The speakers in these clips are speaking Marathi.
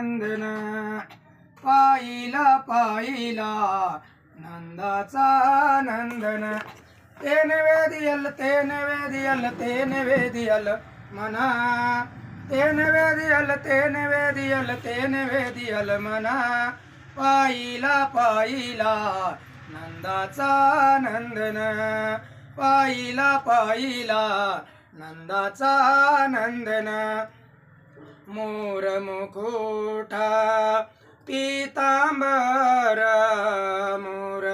नंदन पाहिला पाहिला नंदाचा नंदन तेने वेदियल तेने वेदियल तेने वेदियल मना तेने वेदियल तेने वेदियल तेने वेदियल मना पाहिला पाहिला नंदाचा नंदन पाहिला पाहिला नंदाचा नंदन मोर मुकुटा पीतांबर मोर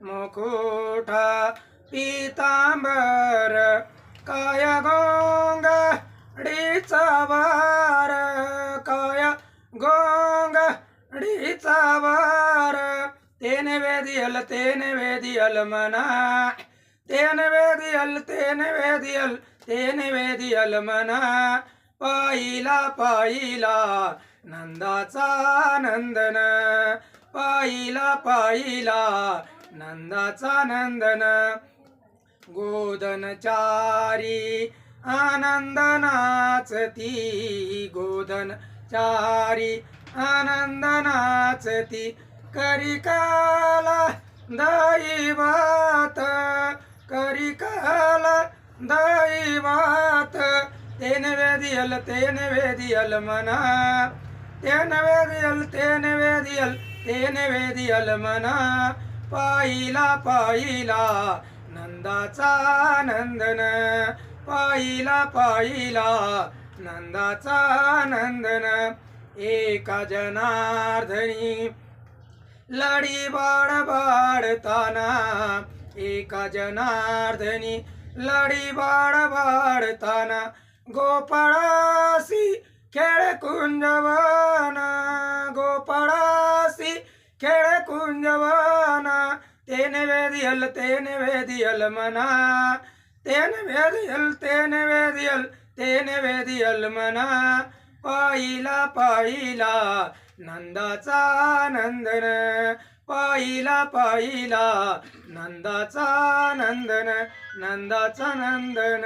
मुकुटा पीतांबर काय गोंगडीचा वार काय गोंगडीचा वार तेने वेदियल मना तेने वेदियल तेने वेदियल मना पाहिला पाहिला नंदाचा नंदन पाहिला पाहिला नंदाचा नंदन गोधन चारी आनंद नाचती गोधन चारी आनंद नाचती करिकाला दैवात करिकाला दैवात तेने वेदियल मना तेने वेदियल मना पाहिला पाहिला नंदाचा नंदन पाहिला पाहिला नंदाचा नंदन एका जनार्दनी लडी बाळताना एका जनार्दनी लडी बाळताना गोपाळासी खेळ कुंजवन गोपाळासी खेळ कुंजवन तेने वेदियल मना तेने वेदियल मना पाहिला पाहिला नंदाचा नंदन पाहिला पाहिला नंदाचा नंदन नंदाचा नंदन